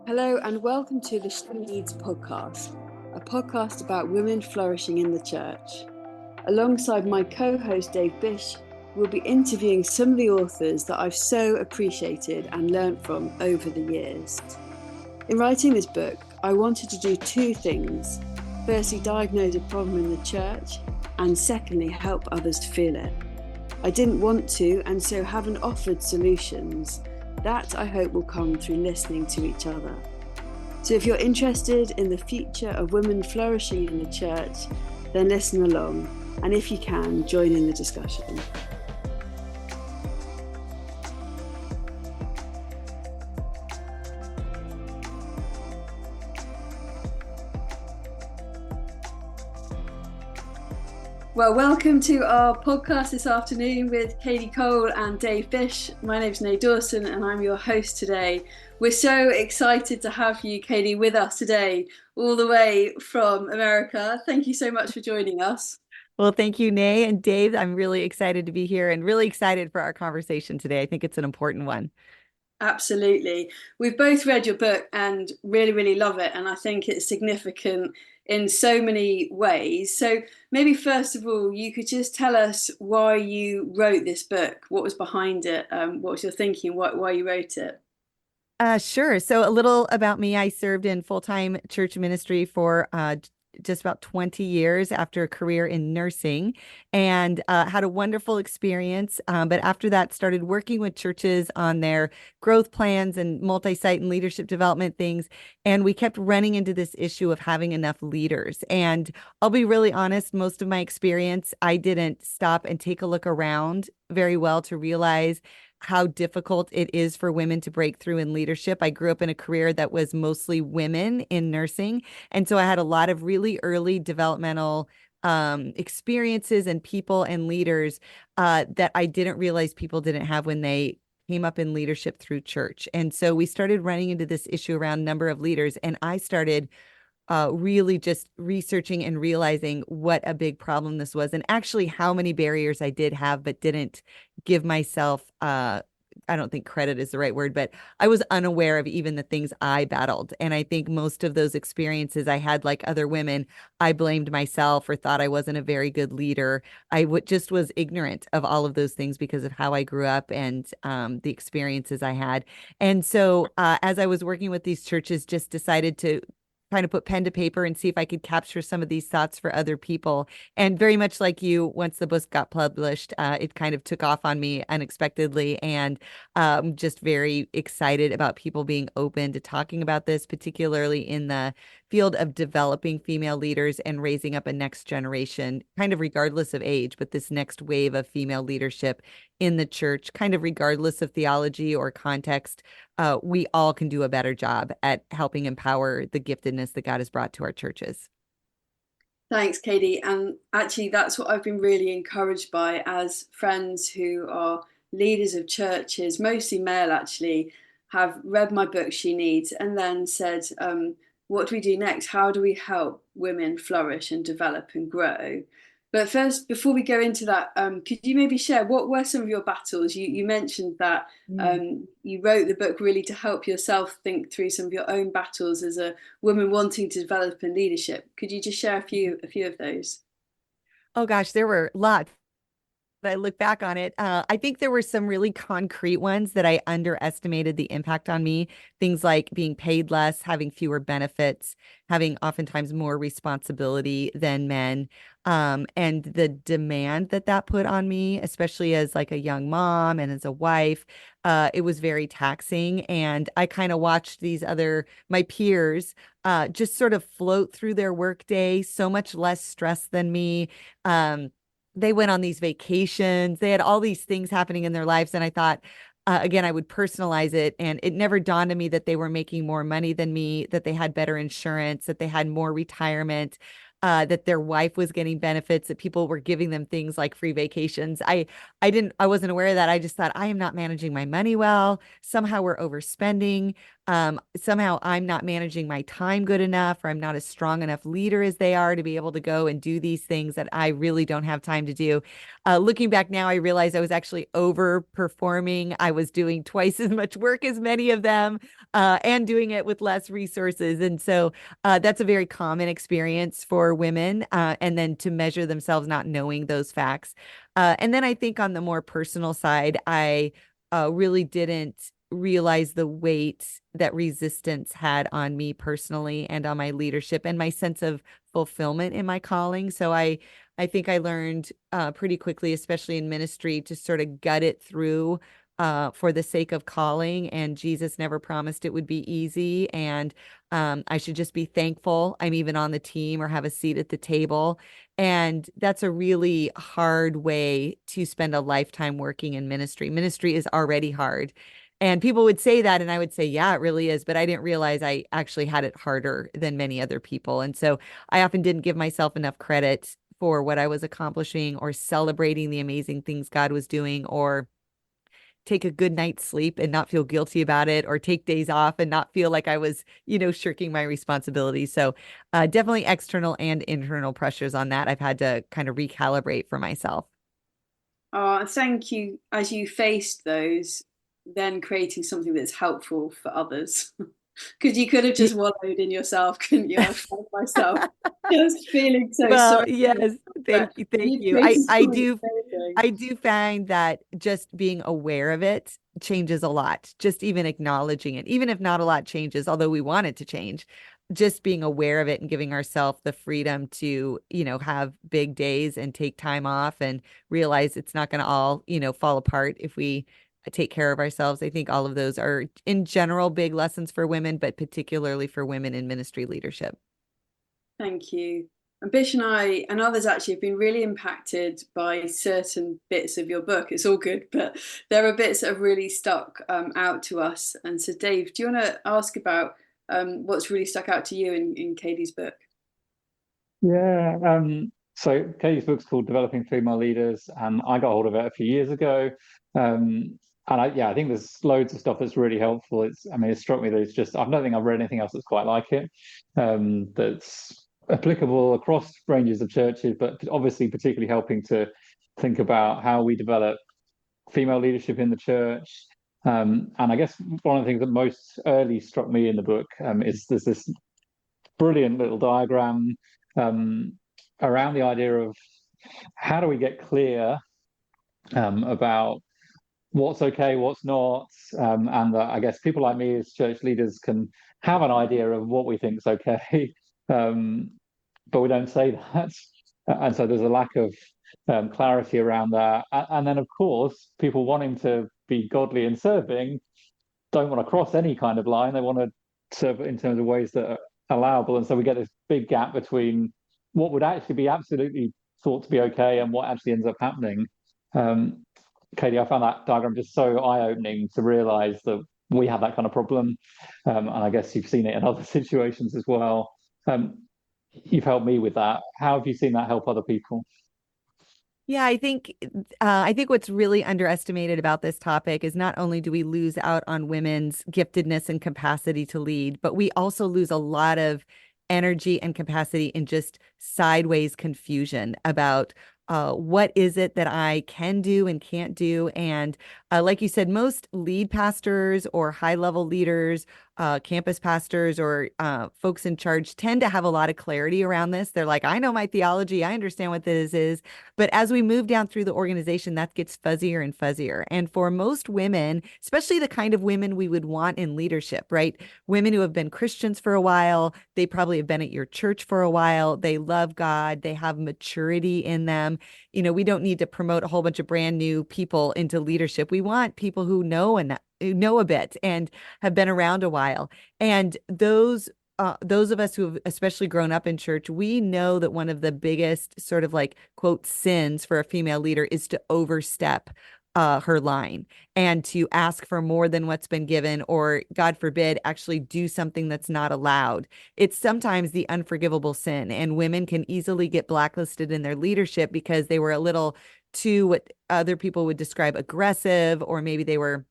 Hello and welcome to the She Leads podcast, a podcast about women flourishing in the church. Alongside my co-host Dave Bish, we'll be interviewing some of the authors that I've so appreciated and learnt from over the years. In writing this book, I wanted to do two things. Firstly, diagnose a problem in the church, and secondly, help others to feel it. I didn't want to, and so haven't offered solutions. That I hope will come through listening to each other. So if you're interested in the future of women flourishing in the church, then listen along. And if you can, join in the discussion. Well, welcome to our podcast this afternoon with Kadi Cole and Dave Bish. My name's Nay Dawson and I'm your host today. We're so excited to have you, Kadi, with us today, all the way from America. Thank you so much for joining us. Well, thank you, Nay and Dave. I'm really excited to be here and really excited for our conversation today. I think it's an important one. Absolutely. We've both read your book and really, really love it. And I think it's significant in so many ways. So maybe first of all, you could just tell us why you wrote this book, what was behind it, what was your thinking, why you wrote it. Sure. So a little about me. I served in full-time church ministry for just about 20 years after a career in nursing and had a wonderful experience. But after that, started working with churches on their growth plans and multi-site and leadership development things. And we kept running into this issue of having enough leaders. And I'll be really honest, most of my experience, I didn't stop and take a look around very well to realize how difficult it is for women to break through in leadership. I grew up in a career that was mostly women in nursing. And so I had a lot of really early developmental experiences and people and leaders that I didn't realize people didn't have when they came up in leadership through church. And so we started running into this issue around number of leaders. And I started really just researching and realizing what a big problem this was, and actually how many barriers I did have, but didn't give myself, I don't think credit is the right word, but I was unaware of even the things I battled. And I think most of those experiences I had, like other women, I blamed myself or thought I wasn't a very good leader. Just was ignorant of all of those things because of how I grew up and the experiences I had. And so as I was working with these churches, just decided to kind of put pen to paper and see if I could capture some of these thoughts for other people. And very much like you, once the book got published, it kind of took off on me unexpectedly, and just very excited about people being open to talking about this, particularly in the field of developing female leaders and raising up a next generation, kind of regardless of age, but this next wave of female leadership in the church, kind of regardless of theology or context. We all can do a better job at helping empower the giftedness that God has brought to our churches. Thanks, Kadi. And actually, that's what I've been really encouraged by as friends who are leaders of churches, mostly male actually, have read my book, She Needs, and then said, what do we do next? How do we help women flourish and develop and grow? But first, before we go into that, could you maybe share what were some of your battles? You mentioned that Mm. you wrote the book really to help yourself think through some of your own battles as a woman wanting to develop in leadership. Could you just share a few of those? Oh gosh, there were lots. I look back on it, I think there were some really concrete ones that I underestimated the impact on me. Things like being paid less, having fewer benefits, having oftentimes more responsibility than men, and the demand that that put on me, especially as like a young mom and as a wife. It was very taxing, and I kind of watched my peers, just sort of float through their workday, so much less stress than me. They went on these vacations. They had all these things happening in their lives. And I thought, again, I would personalize it. And it never dawned on me that they were making more money than me, that they had better insurance, that they had more retirement, that their wife was getting benefits, that people were giving them things like free vacations. I wasn't aware of that. I just thought I am not managing my money well. Somehow we're overspending. somehow I'm not managing my time good enough, or I'm not a strong enough leader as they are to be able to go and do these things that I really don't have time to do. Looking back now, I realized I was actually overperforming. I was doing twice as much work as many of them, and doing it with less resources. And so that's a very common experience for women. And then to measure themselves not knowing those facts. And then I think on the more personal side, I really didn't realize the weight that resistance had on me personally and on my leadership and my sense of fulfillment in my calling. So I think I learned pretty quickly, especially in ministry, to sort of gut it through for the sake of calling. And Jesus never promised it would be easy. And I should just be thankful I'm even on the team or have a seat at the table. And that's a really hard way to spend a lifetime working in ministry. Ministry is already hard. And people would say that, and I would say, yeah, it really is. But I didn't realize I actually had it harder than many other people. And so I often didn't give myself enough credit for what I was accomplishing or celebrating the amazing things God was doing, or take a good night's sleep and not feel guilty about it, or take days off and not feel like I was, shirking my responsibilities. So definitely external and internal pressures on that. I've had to kind of recalibrate for myself. Thank you. As you faced those, then creating something that's helpful for others. Because you could have just wallowed in yourself, couldn't you? I found myself just feeling so Well, sorry. yes, But thank you, thank you you. created something amazing. I do find that just being aware of it changes a lot. Just even acknowledging it, even if not a lot changes, although we want it to change, just being aware of it and giving ourselves the freedom to, have big days and take time off and realize it's not going to all, fall apart if we take care of ourselves. I think all of those are in general big lessons for women, but particularly for women in ministry leadership. Thank you. And Bish and I and others actually have been really impacted by certain bits of your book. It's all good, but there are bits that have really stuck out to us. And so, Dave, do you want to ask about what's really stuck out to you in Katie's book? Yeah. So Katie's book's called Developing Female Leaders, and I got hold of it a few years ago. I think there's loads of stuff that's really helpful. It struck me that I don't think I've read anything else that's quite like it. That's applicable across ranges of churches, but obviously particularly helping to think about how we develop female leadership in the church. And I guess one of the things that most early struck me in the book is there's this brilliant little diagram um, around the idea of how do we get clear about what's okay, what's not, and that I guess people like me as church leaders can have an idea of what we think is okay, but we don't say that, and so there's a lack of clarity around that. And then, of course, people wanting to be godly and serving don't want to cross any kind of line. They want to serve in terms of ways that are allowable, and so we get this big gap between what would actually be absolutely thought to be okay and what actually ends up happening. Um, Katie, I found that diagram just so eye-opening to realize that we have that kind of problem, and I guess you've seen it in other situations as well. You've helped me with that. How have you seen that help other people? Yeah, I think what's really underestimated about this topic is not only do we lose out on women's giftedness and capacity to lead, but we also lose a lot of energy and capacity in just sideways confusion about what is it that I can do and can't do. And like you said, most lead pastors or high level leaders, campus pastors or folks in charge tend to have a lot of clarity around this. They're like, I know my theology. I understand what this is. But as we move down through the organization, that gets fuzzier and fuzzier. And for most women, especially the kind of women we would want in leadership, right? Women who have been Christians for a while, they probably have been at your church for a while. They love God. They have maturity in them. We don't need to promote a whole bunch of brand new people into leadership. We want people who know a bit and have been around a while. And those of us who have especially grown up in church, we know that one of the biggest sort of like quote sins for a female leader is to overstep her line and to ask for more than what's been given, or God forbid, actually do something that's not allowed. It's sometimes the unforgivable sin, and women can easily get blacklisted in their leadership because they were a little too what other people would describe aggressive, or maybe they were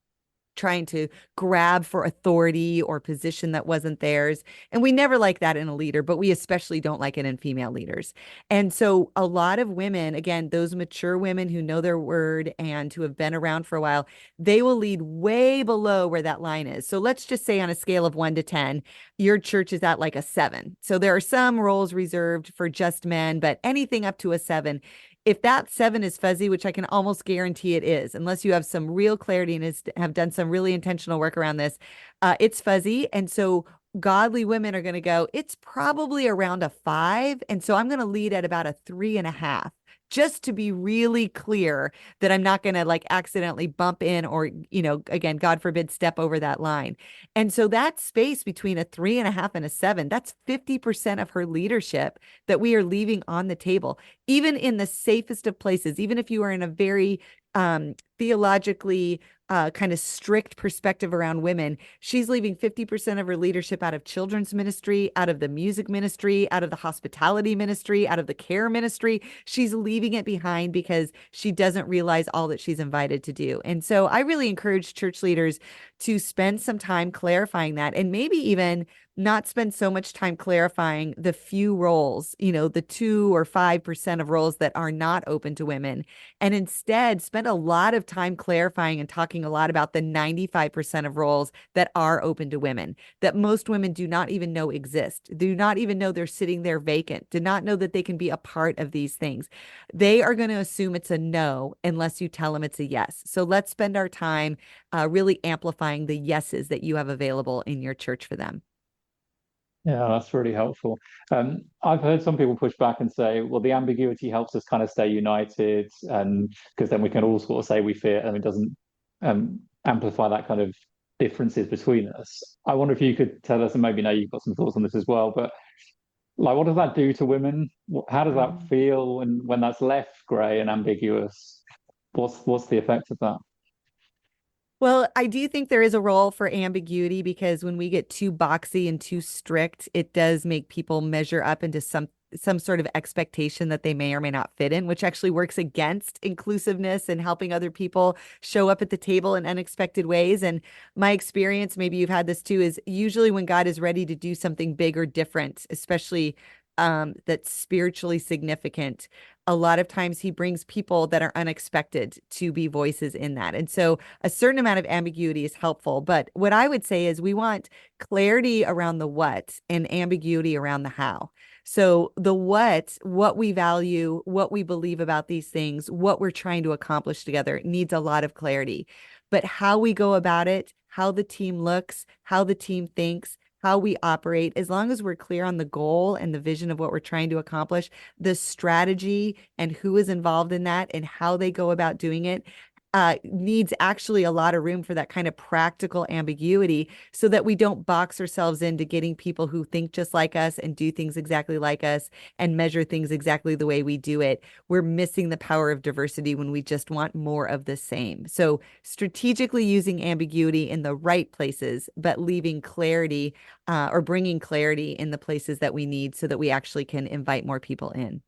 trying to grab for authority or position that wasn't theirs. And we never like that in a leader, but we especially don't like it in female leaders. And so a lot of women, again, those mature women who know their word and who have been around for a while, they will lead way below where that line is. So let's just say on a scale of 1 to 10, your church is at like a 7. So there are some roles reserved for just men, but anything up to a 7, if that 7 is fuzzy, which I can almost guarantee it is, unless you have some real clarity and have done some really intentional work around this, it's fuzzy. And so godly women are going to go, it's probably around a 5. And so I'm going to lead at about a 3.5, just to be really clear that I'm not going to like accidentally bump in or, again, God forbid, step over that line. And so that space between a 3.5 and a 7, that's 50% of her leadership that we are leaving on the table, even in the safest of places, even if you are in a very theologically kind of strict perspective around women, she's leaving 50% of her leadership out of children's ministry, out of the music ministry, out of the hospitality ministry, out of the care ministry. She's leaving it behind because she doesn't realize all that she's invited to do. And so I really encourage church leaders to spend some time clarifying that, and maybe even not spend so much time clarifying the few roles, the 2 or 5% of roles that are not open to women, and instead spend a lot of time clarifying and talking a lot about the 95% of roles that are open to women, that most women do not even know exist, do not even know they're sitting there vacant, do not know that they can be a part of these things. They are going to assume it's a no unless you tell them it's a yes. So let's spend our time really amplifying the yeses that you have available in your church for them. Yeah, that's really helpful. I've heard some people push back and say, well, the ambiguity helps us kind of stay united, and because then we can all sort of say we fit, and it doesn't amplify that kind of differences between us. I wonder if you could tell us, and maybe now you've got some thoughts on this as well, but like, what does that do to women? How does that feel when that's left grey and ambiguous? What's the effect of that? Well, I do think there is a role for ambiguity, because when we get too boxy and too strict, it does make people measure up into some sort of expectation that they may or may not fit in, which actually works against inclusiveness and helping other people show up at the table in unexpected ways. And my experience, maybe you've had this too, is usually when God is ready to do something big or different, especially that's spiritually significant, a lot of times he brings people that are unexpected to be voices in that. And so a certain amount of ambiguity is helpful. But what I would say is we want clarity around the what and ambiguity around the how. So the what we value, what we believe about these things, what we're trying to accomplish together needs a lot of clarity. But how we go about it, how the team looks, how the team thinks, how we operate, as long as we're clear on the goal and the vision of what we're trying to accomplish, the strategy and who is involved in that and how they go about doing it, needs actually a lot of room for that kind of practical ambiguity, so that we don't box ourselves into getting people who think just like us and do things exactly like us and measure things exactly the way we do it. We're missing the power of diversity when we just want more of the same. So strategically using ambiguity in the right places, but leaving clarity or bringing clarity in the places that we need, so that we actually can invite more people in.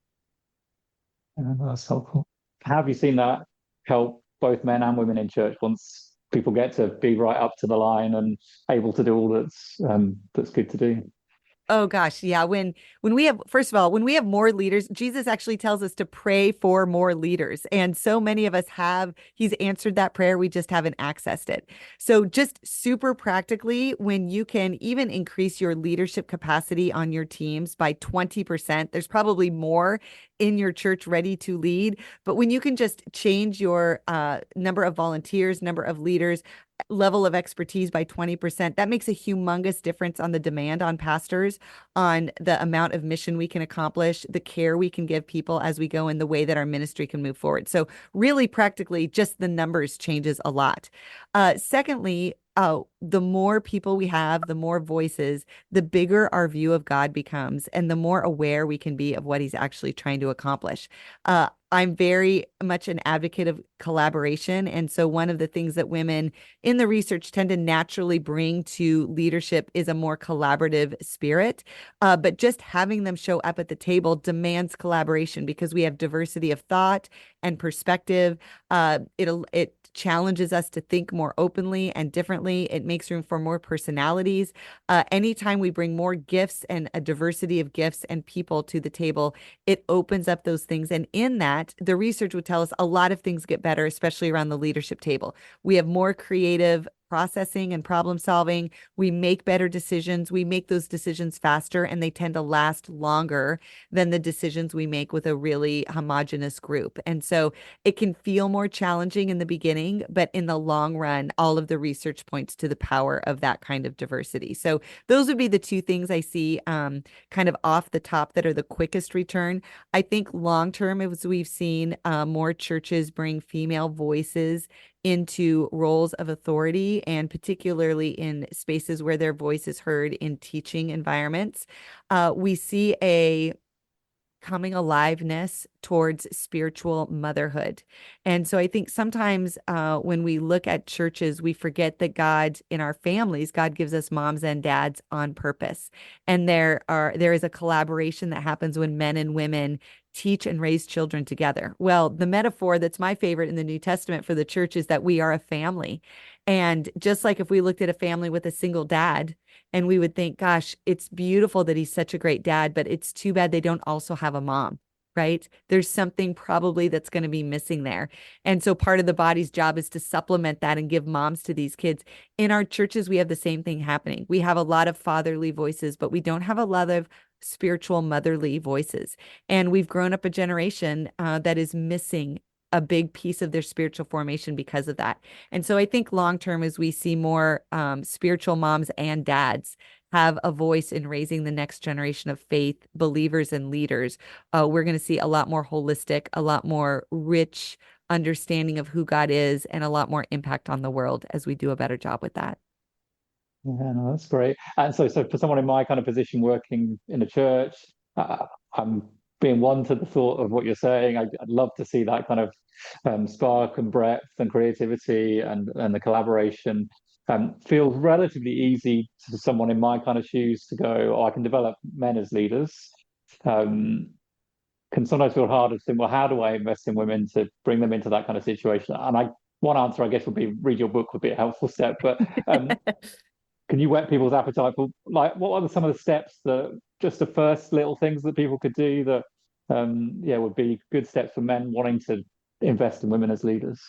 Yeah, that's helpful. Have you seen that help both men and women in church once people get to be right up to the line and able to do all that's good to do? Oh gosh, yeah. When we have, first of all, when we have more leaders, Jesus actually tells us to pray for more leaders. And so many of us have, he's answered that prayer, we just haven't accessed it. So just super practically, when you can even increase your leadership capacity on your teams by 20%, there's probably more in your church ready to lead. But when you can just change your number of volunteers, number of leaders, level of expertise by 20%, that makes a humongous difference on the demand on pastors, on the amount of mission we can accomplish, the care we can give people as we go, in the way that our ministry can move forward. So really practically, just the numbers changes a lot. Secondly, the more people we have, the more voices, the bigger our view of God becomes, and the more aware we can be of what he's actually trying to accomplish. I'm very much an advocate of collaboration. And so one of the things that women in the research tend to naturally bring to leadership is a more collaborative spirit. But just having them show up at the table demands collaboration because we have diversity of thought and perspective. It challenges us to think more openly and differently. It makes room for more personalities. Anytime we bring more gifts and a diversity of gifts and people to the table, it opens up those things. And in that, the research would tell us a lot of things get better, especially around the leadership table. We have more creative processing and problem solving. We make better decisions. We make those decisions faster, and they tend to last longer than the decisions we make with a really homogenous group. And so it can feel more challenging in the beginning, but in the long run, all of the research points to the power of that kind of diversity. So those would be the two things I see kind of off the top that are the quickest return. I think long term, as we've seen more churches bring female voices into roles of authority, and particularly in spaces where their voice is heard in teaching environments. We see a coming aliveness towards spiritual motherhood. And so I think sometimes when we look at churches, we forget that God, in our families, God gives us moms and dads on purpose. And there is a collaboration that happens when men and women teach and raise children together. Well, the metaphor that's my favorite in the New Testament for the church is that we are a family. And just like if we looked at a family with a single dad, and we would think, gosh, it's beautiful that he's such a great dad, but it's too bad they don't also have a mom, right? There's something probably that's going to be missing there. And so part of the body's job is to supplement that and give moms to these kids. In our churches, we have the same thing happening. We have a lot of fatherly voices, but we don't have a lot of spiritual motherly voices. And we've grown up a generation that is missing a big piece of their spiritual formation because of that. And so I think long term, as we see more spiritual moms and dads have a voice in raising the next generation of faith believers and leaders, we're going to see a lot more holistic, a lot more rich understanding of who God is, and a lot more impact on the world as we do a better job with that. Yeah, no, that's great. And so for someone in my kind of position working in a church, I'm being won to the thought of what you're saying. I'd love to see that kind of spark and breadth and creativity and the collaboration. Feels relatively easy to someone in my kind of shoes to go, oh, I can develop men as leaders. Um, can sometimes feel harder to think, well, how do I invest in women to bring them into that kind of situation? And one answer, I guess, would be read your book would be a helpful step. But can you whet people's appetite for, like, what are some of the steps that just the first little things that people could do that would be good steps for men wanting to invest in women as leaders?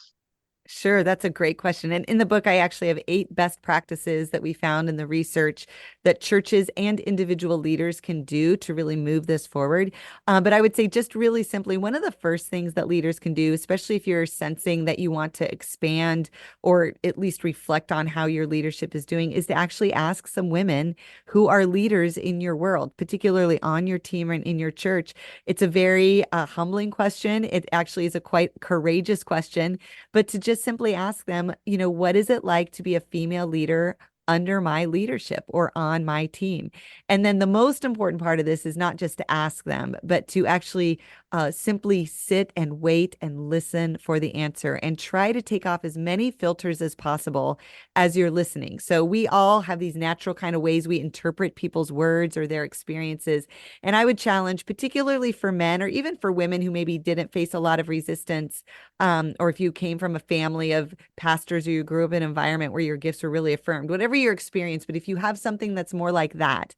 Sure, that's a great question. And in the book, I actually have 8 best practices that we found in the research that churches and individual leaders can do to really move this forward. But I would say just really simply, one of the first things that leaders can do, especially if you're sensing that you want to expand or at least reflect on how your leadership is doing, is to actually ask some women who are leaders in your world, particularly on your team and in your church. It's a very humbling question. It actually is a quite courageous question, but to just simply ask them, what is it like to be a female leader under my leadership or on my team? And then the most important part of this is not just to ask them, but to actually simply sit and wait and listen for the answer and try to take off as many filters as possible as you're listening. So we all have these natural kind of ways we interpret people's words or their experiences. And I would challenge, particularly for men or even for women who maybe didn't face a lot of resistance, or if you came from a family of pastors or you grew up in an environment where your gifts were really affirmed, whatever your experience, but if you have something that's more like that,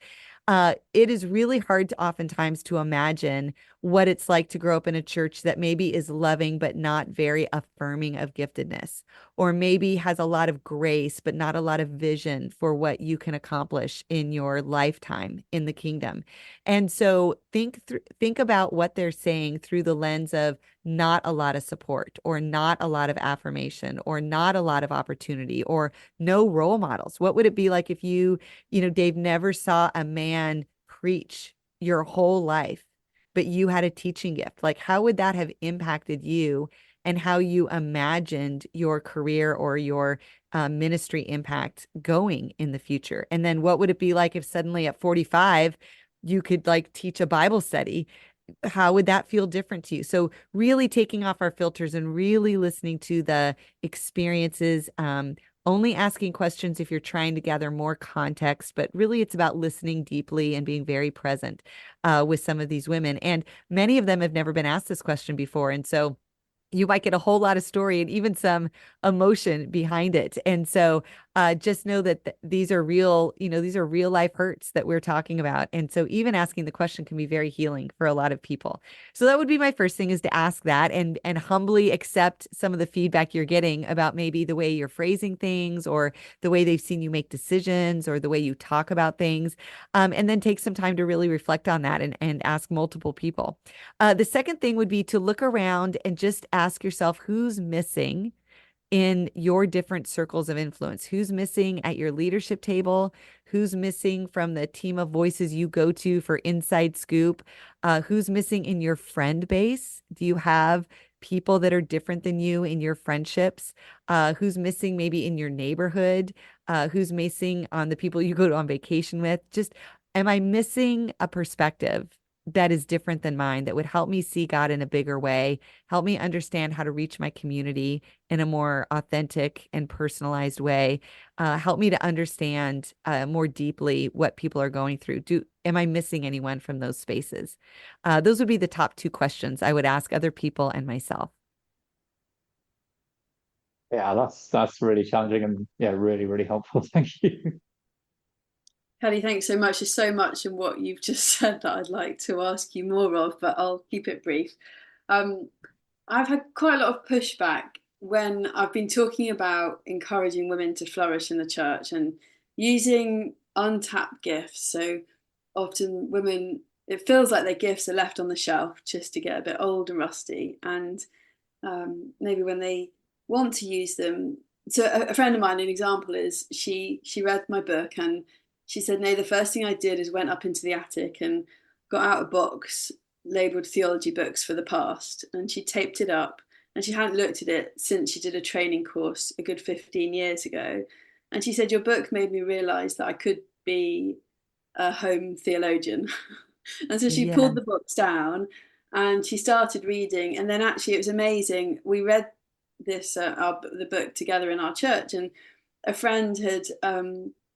it is really hard to oftentimes to imagine what it's like to grow up in a church that maybe is loving but not very affirming of giftedness, or maybe has a lot of grace but not a lot of vision for what you can accomplish in your lifetime in the kingdom. And so think about what they're saying through the lens of not a lot of support or not a lot of affirmation or not a lot of opportunity or no role models. What would it be like if Dave, never saw a man preach your whole life, but you had a teaching gift? Like, how would that have impacted you and how you imagined your career or your ministry impact going in the future? And then what would it be like if suddenly at 45, you could like teach a Bible study how would that feel different to you? So really taking off our filters and really listening to the experiences, only asking questions if you're trying to gather more context, but really it's about listening deeply and being very present with some of these women. And many of them have never been asked this question before. And so you might get a whole lot of story and even some emotion behind it. And so just know that these are real, these are real life hurts that we're talking about. And so even asking the question can be very healing for a lot of people. So that would be my first thing, is to ask that and humbly accept some of the feedback you're getting about maybe the way you're phrasing things, or the way they've seen you make decisions, or the way you talk about things. And then take some time to really reflect on that and ask multiple people. The second thing would be to look around and just ask yourself who's missing in your different circles of influence. Who's missing at your leadership table? Who's missing from the team of voices you go to for inside scoop? Who's missing in your friend base? Do you have people that are different than you in your friendships? Who's missing maybe in your neighborhood? Who's missing on the people you go on vacation with? Just, am I missing a perspective that is different than mine, that would help me see God in a bigger way, help me understand how to reach my community in a more authentic and personalized way, help me to understand more deeply what people are going through? Am I missing anyone from those spaces? Those would be the top two questions I would ask other people and myself. Yeah, that's really challenging and yeah, really, really helpful. Thank you. Kadi, thanks so much. There's so much in what you've just said that I'd like to ask you more of, but I'll keep it brief. Um, I've had quite a lot of pushback when I've been talking about encouraging women to flourish in the church and using untapped gifts. So often women, it feels like their gifts are left on the shelf just to get a bit old and rusty. And maybe when they want to use them. So a friend of mine, an example is she read my book and she said, no, the first thing I did is went up into the attic and got out a box labeled theology books for the past, and she taped it up, and she hadn't looked at it since she did a training course a good 15 years ago. And she said, your book made me realize that I could be a home theologian. And so she Yeah. pulled the books down and she started reading. And then actually, it was amazing. We read the book together in our church, and a friend had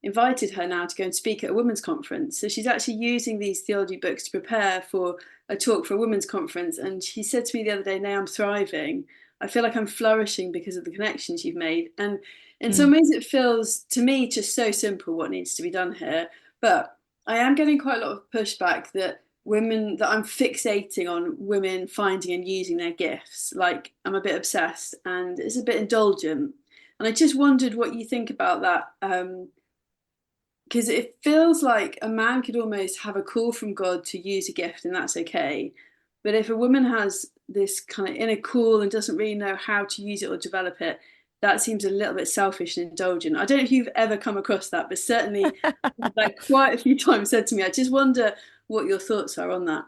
invited her now to go and speak at a women's conference. So she's actually using these theology books to prepare for a talk for a women's conference. And she said to me the other day, now I'm thriving. I feel like I'm flourishing because of the connections you've made. And in some ways, it feels to me just so simple what needs to be done here. But I am getting quite a lot of pushback that I'm fixating on women finding and using their gifts. Like, I'm a bit obsessed and it's a bit indulgent. And I just wondered what you think about that. Because it feels like a man could almost have a call from God to use a gift, and that's okay. But if a woman has this kind of inner call and doesn't really know how to use it or develop it, that seems a little bit selfish and indulgent. I don't know if you've ever come across that, but certainly like quite a few times said to me. I just wonder what your thoughts are on that.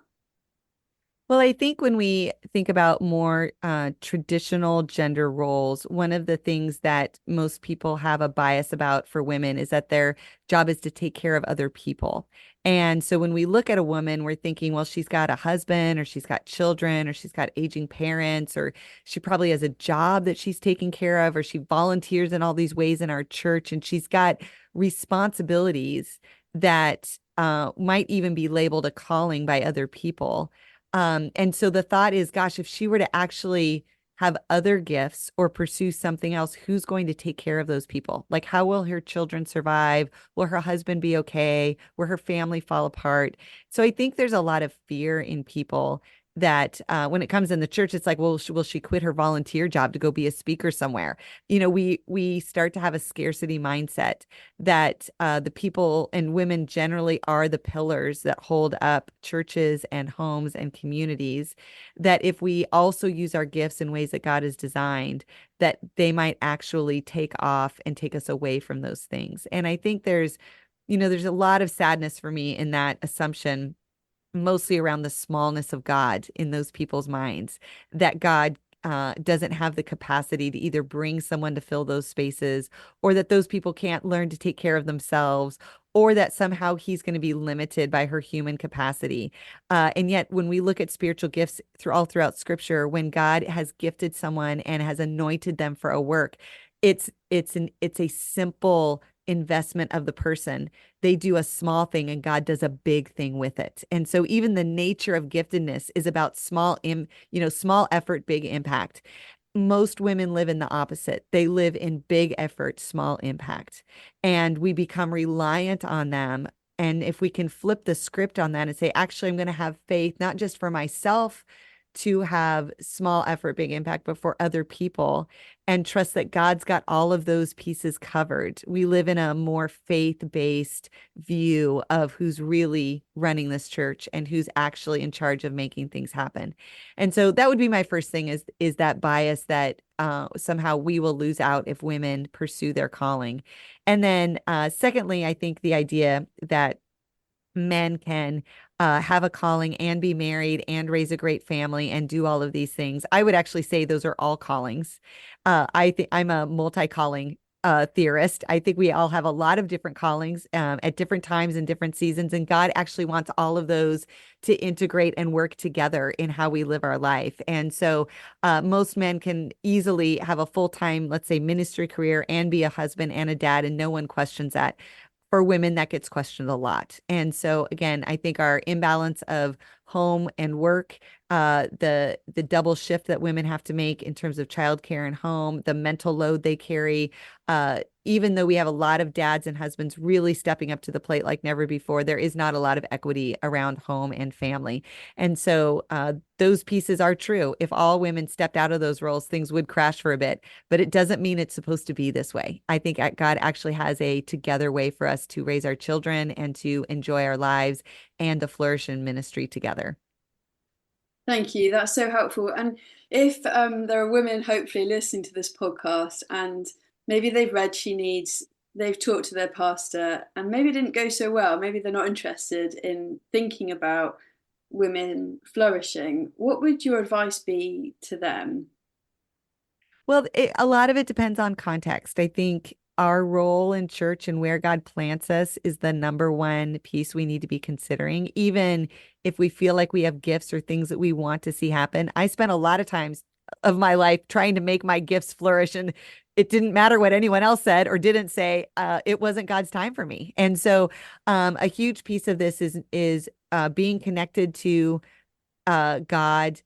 Well, I think when we think about more traditional gender roles, one of the things that most people have a bias about for women is that their job is to take care of other people. And so when we look at a woman, we're thinking, well, she's got a husband, or she's got children, or she's got aging parents, or she probably has a job that she's taking care of, or she volunteers in all these ways in our church, and she's got responsibilities that might even be labeled a calling by other people. And so the thought is, gosh, if she were to actually have other gifts or pursue something else, who's going to take care of those people? Like, how will her children survive? Will her husband be okay? Will her family fall apart? So I think there's a lot of fear in people that when it comes in the church, it's like, well, will she quit her volunteer job to go be a speaker somewhere? We start to have a scarcity mindset that the people and women generally are the pillars that hold up churches and homes and communities, that if we also use our gifts in ways that God has designed, that they might actually take off and take us away from those things. And I think there's a lot of sadness for me in that assumption, mostly around the smallness of God in those people's minds, that God doesn't have the capacity to either bring someone to fill those spaces, or that those people can't learn to take care of themselves, or that somehow he's going to be limited by her human capacity. And yet, when we look at spiritual gifts all throughout Scripture, when God has gifted someone and has anointed them for a work, it's a simple investment of the person. They do a small thing and God does a big thing with it. And so even the nature of giftedness is about small effort, big impact. Most women live in the opposite. They live in big effort, small impact. And we become reliant on them. And if we can flip the script on that and say, actually, I'm going to have faith, not just for myself to have small effort, big impact, but for other people, and trust that God's got all of those pieces covered. We live in a more faith-based view of who's really running this church and who's actually in charge of making things happen. And so that would be my first thing, is that bias that somehow we will lose out if women pursue their calling. And then secondly, I think the idea that men can have a calling and be married and raise a great family and do all of these things. I would actually say those are all callings. I think I'm a multi-calling theorist. I think we all have a lot of different callings at different times and different seasons, and God actually wants all of those to integrate and work together in how we live our life. And so most men can easily have a full-time, let's say, ministry career and be a husband and a dad, and no one questions that. For women, that gets questioned a lot. And so again, I think our imbalance of home and work, the double shift that women have to make in terms of childcare and home, the mental load they carry, even though we have a lot of dads and husbands really stepping up to the plate like never before, there is not a lot of equity around home and family. And so those pieces are true. If all women stepped out of those roles, things would crash for a bit, but it doesn't mean it's supposed to be this way. I think God actually has a together way for us to raise our children and to enjoy our lives and to flourish in ministry together. Thank you. That's so helpful. And if there are women hopefully listening to this podcast and maybe they've read She Needs, they've talked to their pastor, and maybe it didn't go so well, maybe they're not interested in thinking about women flourishing, what would your advice be to them? Well, a lot of it depends on context. I think our role in church and where God plants us is the number one piece we need to be considering, even if we feel like we have gifts or things that we want to see happen. I spent a lot of times of my life trying to make my gifts flourish, and it didn't matter what anyone else said or didn't say. It wasn't God's time for me. And so a huge piece of this is being connected to God.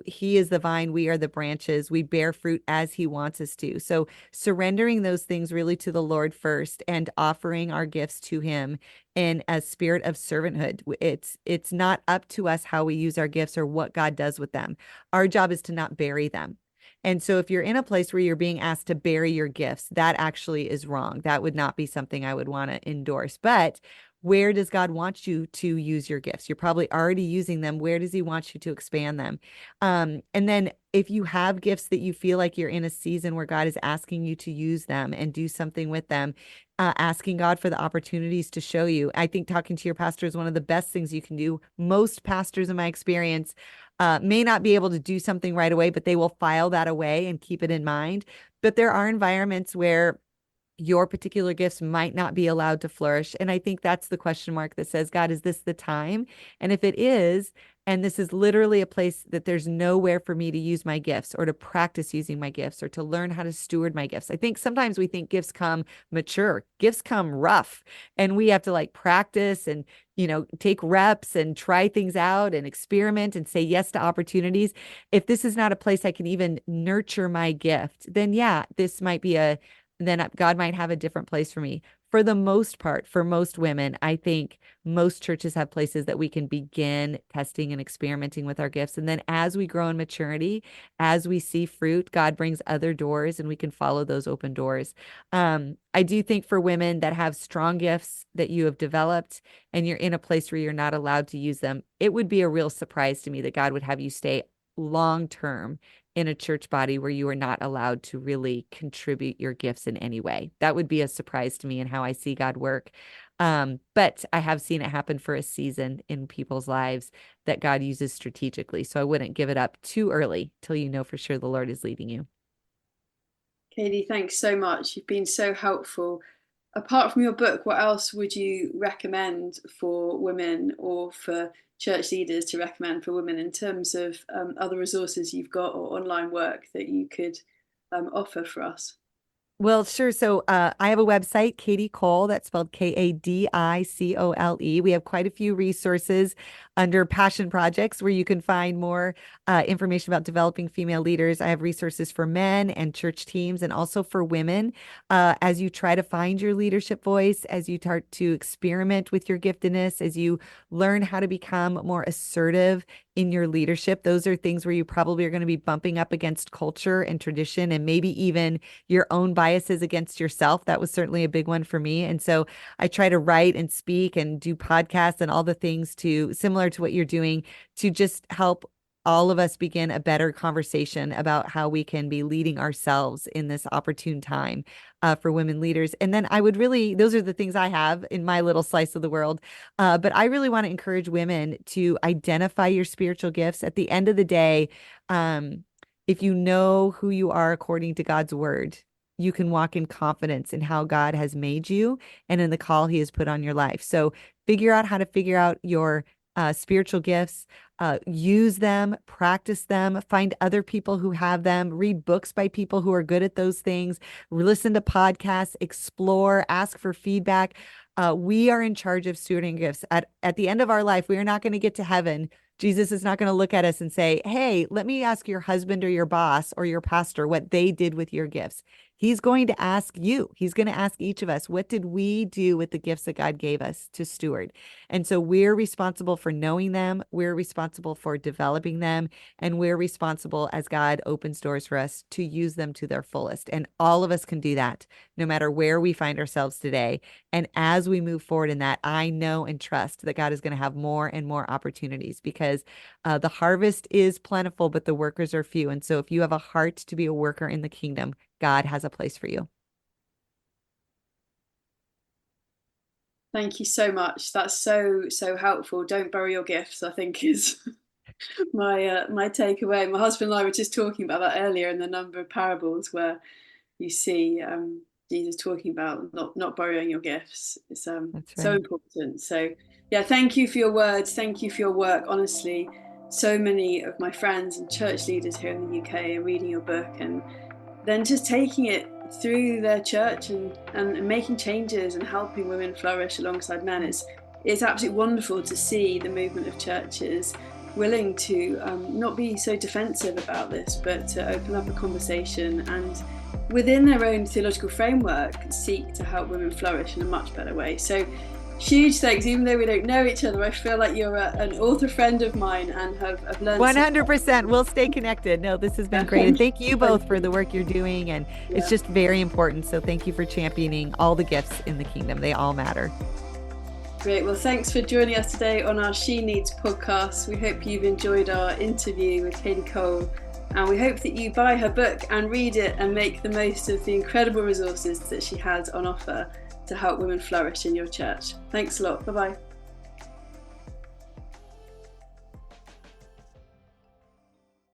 He is the vine, we are the branches. We bear fruit as he wants us to. So surrendering those things really to the Lord first and offering our gifts to him in a spirit of servanthood. It's not up to us how we use our gifts or what God does with them. Our job is to not bury them. And so if you're in a place where you're being asked to bury your gifts, that actually is wrong. That would not be something I would want to endorse. But where does God want you to use your gifts? You're probably already using them. Where does he want you to expand them? And then if you have gifts that you feel like you're in a season where God is asking you to use them and do something with them, asking God for the opportunities to show you. I think talking to your pastor is one of the best things you can do. Most pastors, in my experience, may not be able to do something right away, but they will file that away and keep it in mind. But there are environments where your particular gifts might not be allowed to flourish. And I think that's the question mark that says, God, is this the time? And if it is, and this is literally a place that there's nowhere for me to use my gifts or to practice using my gifts or to learn how to steward my gifts. I think sometimes we think gifts come mature, gifts come rough, and we have to like practice and, take reps and try things out and experiment and say yes to opportunities. If this is not a place I can even nurture my gift, then yeah, this might be then God might have a different place for me. For the most part, for most women, I think most churches have places that we can begin testing and experimenting with our gifts. And then as we grow in maturity, as we see fruit, God brings other doors and we can follow those open doors. I do think for women that have strong gifts that you have developed and you're in a place where you're not allowed to use them, it would be a real surprise to me that God would have you stay long term in a church body where you are not allowed to really contribute your gifts in any way. That would be a surprise to me in how I see God work. But I have seen it happen for a season in people's lives that God uses strategically. So I wouldn't give it up too early till you know for sure the Lord is leading you. Kadi, thanks so much. You've been so helpful. Apart from your book, what else would you recommend for women or for church leaders to recommend for women in terms of other resources you've got or online work that you could offer for us? Well, sure. So I have a website, Kadi Cole, that's spelled Kadicole. We have quite a few resources under passion projects where you can find more information about developing female leaders. I have resources for men and church teams and also for women as you try to find your leadership voice, as you start to experiment with your giftedness, as you learn how to become more assertive in your leadership. Those are things where you probably are going to be bumping up against culture and tradition and maybe even your own biases against yourself. That was certainly a big one for me. And so I try to write and speak and do podcasts and all the things to similar to what you're doing to just help all of us begin a better conversation about how we can be leading ourselves in this opportune time for women leaders. And then I would really, those are the things I have in my little slice of the world. But I really want to encourage women to identify your spiritual gifts. At the end of the day, if you know who you are according to God's word, you can walk in confidence in how God has made you and in the call he has put on your life. So figure out how to figure out your spiritual gifts, use them, practice them, find other people who have them, read books by people who are good at those things, listen to podcasts, explore, ask for feedback. We are in charge of stewarding gifts. At the end of our life, we are not going to get to heaven. Jesus is not going to look at us and say, hey, let me ask your husband or your boss or your pastor what they did with your gifts. He's going to ask you. He's going to ask each of us, what did we do with the gifts that God gave us to steward? And so we're responsible for knowing them. We're responsible for developing them. And we're responsible as God opens doors for us to use them to their fullest. And all of us can do that no matter where we find ourselves today. And as we move forward in that, I know and trust that God is going to have more and more opportunities because the harvest is plentiful, but the workers are few. And so if you have a heart to be a worker in the kingdom, God has a place for you. Thank you so much. That's so helpful. Don't bury your gifts, I think is my takeaway. My husband and I were just talking about that earlier in the number of parables where you see Jesus talking about not borrowing your gifts. It's That's right. so important. So yeah, thank you for your words. Thank you for your work. Honestly, so many of my friends and church leaders here in the UK are reading your book and then just taking it through their church and making changes and helping women flourish alongside men. It's absolutely wonderful to see the movement of churches willing to not be so defensive about this, but to open up a conversation and within their own theological framework seek to help women flourish in a much better way. So huge thanks. Even though we don't know each other, I feel like you're an author friend of mine and have learned 100%. We'll stay connected. No, this has been great. And thank you both for the work you're doing. And it's just very important. So thank you for championing all the gifts in the kingdom. They all matter. Great. Well, thanks for joining us today on our She Needs podcast. We hope you've enjoyed our interview with Kadi Cole. And we hope that you buy her book and read it and make the most of the incredible resources that she has on offer to help women flourish in your church. Thanks a lot. Bye-bye.